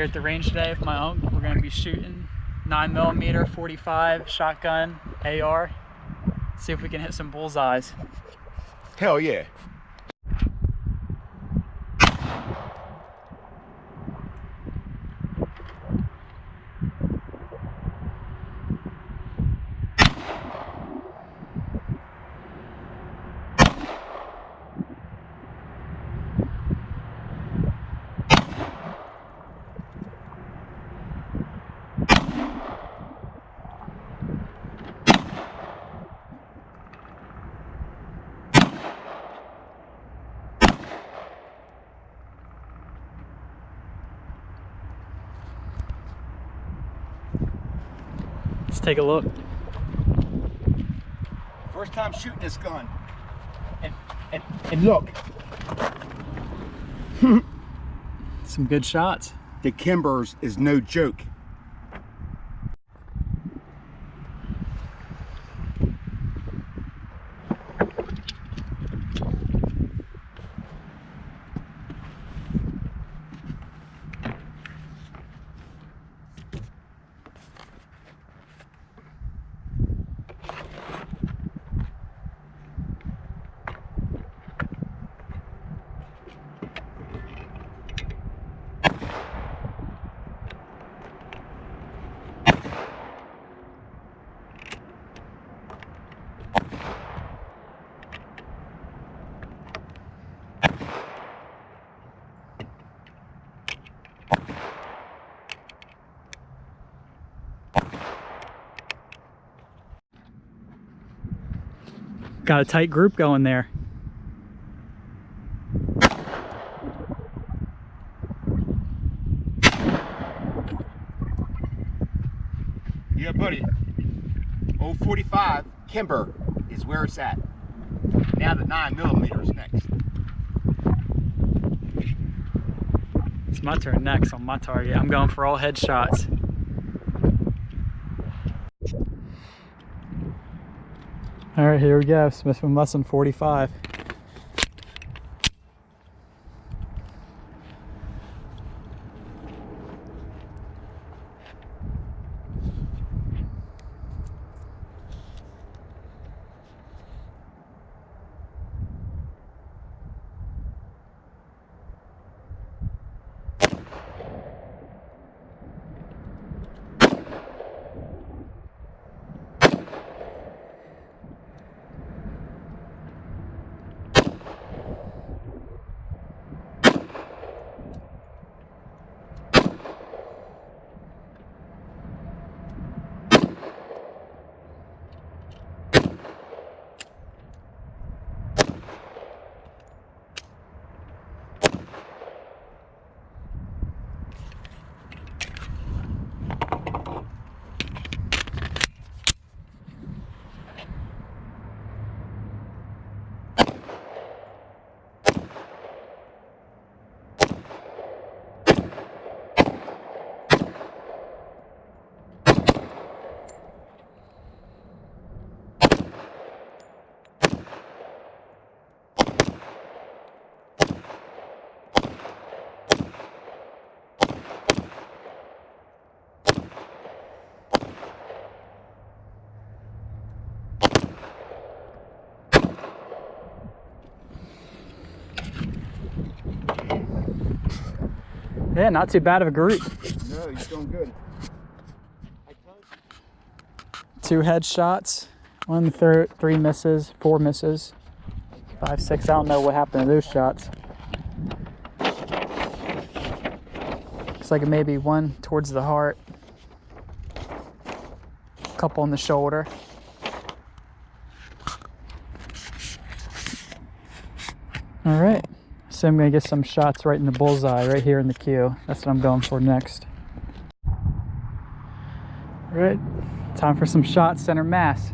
Here at the range today with my uncle. We're going to be shooting 9mm 45 shotgun AR. See if we can hit some bullseyes. Hell yeah. Let's take a look. First time shooting this gun. And look. Some good shots. The Kimbers is no joke. Got a tight group going there. Yeah, buddy. Old 45 Kimber is where it's at. Now the 9mm is next. It's my turn next on my target. I'm going for all headshots. All right, here we go. Smith & Wesson 45. Yeah, not too bad of a group. No, you're doing good. 2 headshots, 3 misses, 4 misses, 5, 6. I don't know what happened to those shots. Looks like maybe 1 towards the heart, a couple on the shoulder. All right, so I'm gonna get some shots right in the bullseye, right here in the queue. That's what I'm going for next. All right, time for some shots, center mass.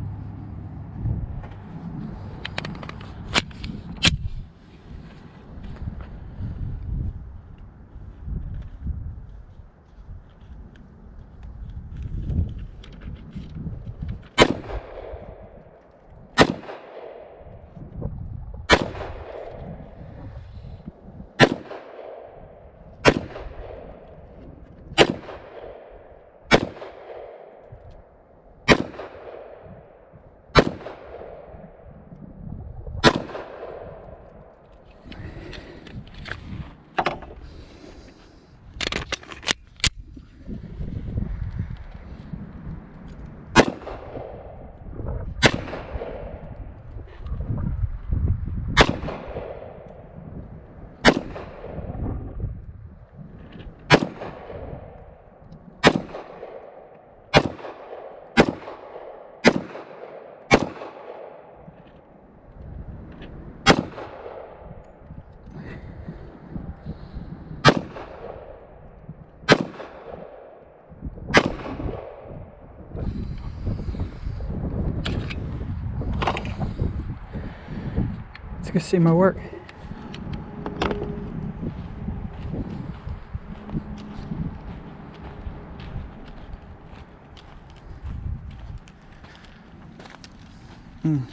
Let's go see my work.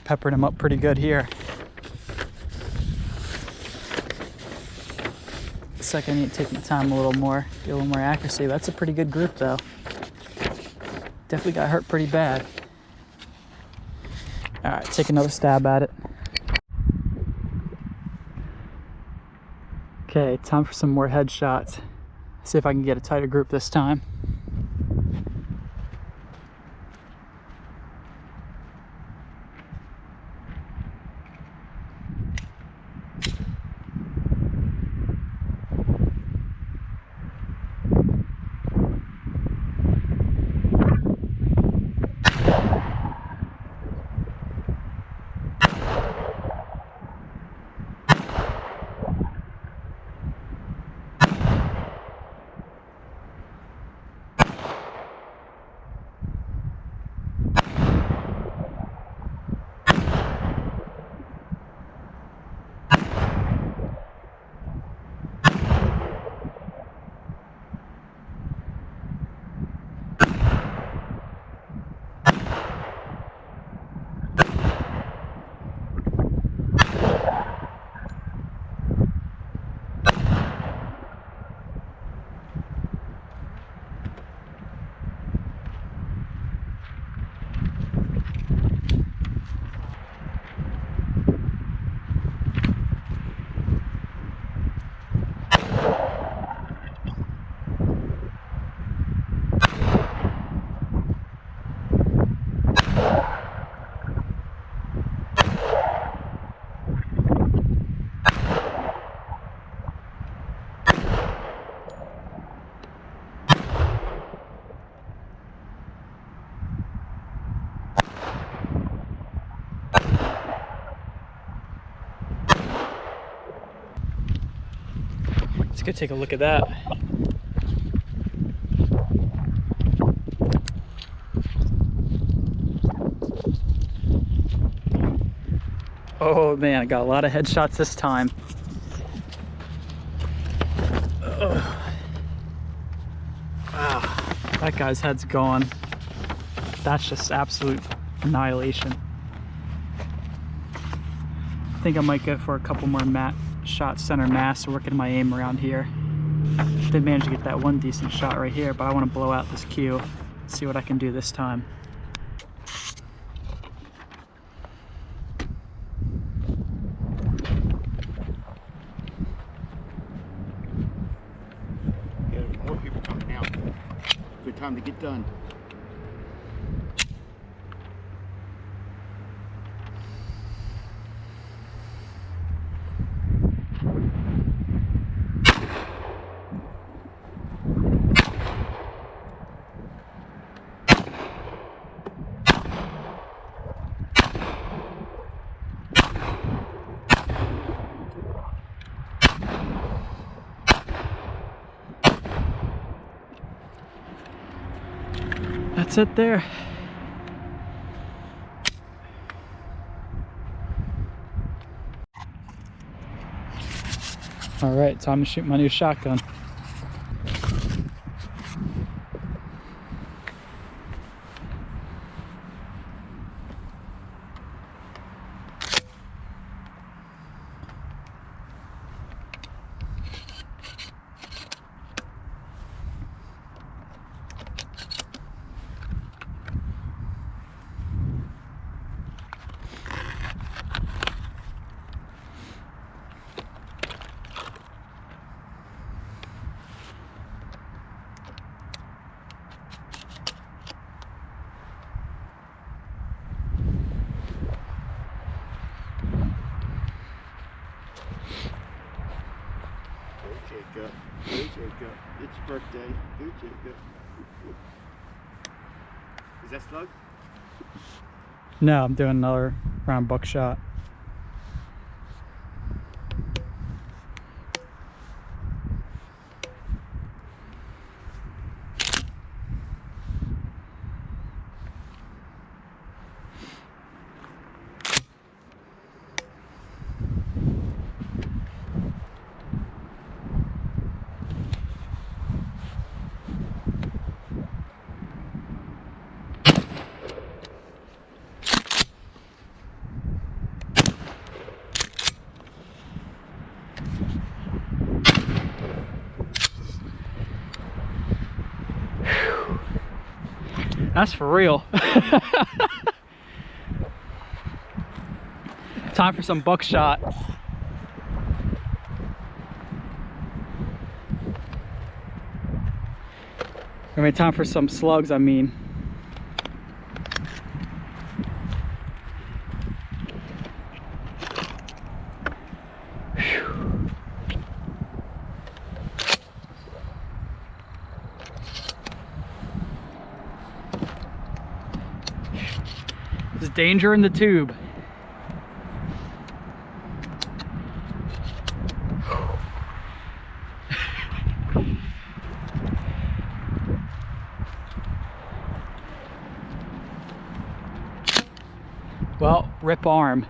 Peppered him up pretty good here. Looks like I need to take my time a little more, get a little more accuracy. That's a pretty good group though. Definitely got hurt pretty bad. All right, take another stab at it. Okay, time for some more headshots. See if I can get a tighter group this time. Let's go take a look at that. Oh man, I got a lot of headshots this time. Ugh. Wow, that guy's head's gone. That's just absolute annihilation. I think I might go for a couple more shots center mass, working my aim around here. Did manage to get that one decent shot right here, but I want to blow out this cue, see what I can do this time. Yeah, more people coming out. Good time to get done. That's it there. All right, time to shoot my new shotgun. Jacob. Go, Jacob. It's your birthday. Go, Jacob. Is that slug? No, I'm doing another round buckshot. That's for real. Time for some buckshot. I mean, time for some slugs, I mean. Whew. There's danger in the tube. Well, rip arm.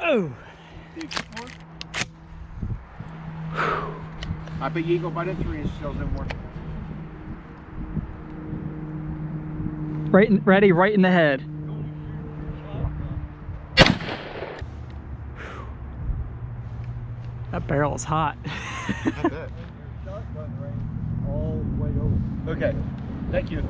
Oh. My big eagle by the 3-inch shells in more. Right in, ready, right in the head. That barrel is hot. I bet. Okay, thank you.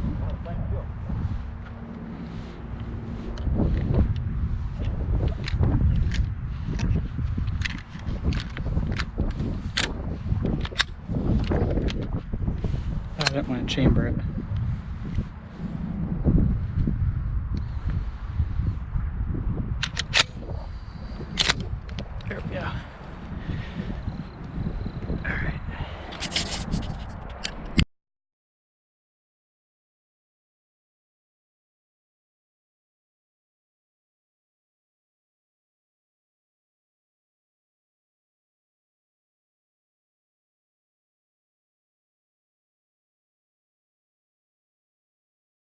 I didn't want to chamber it. There we go.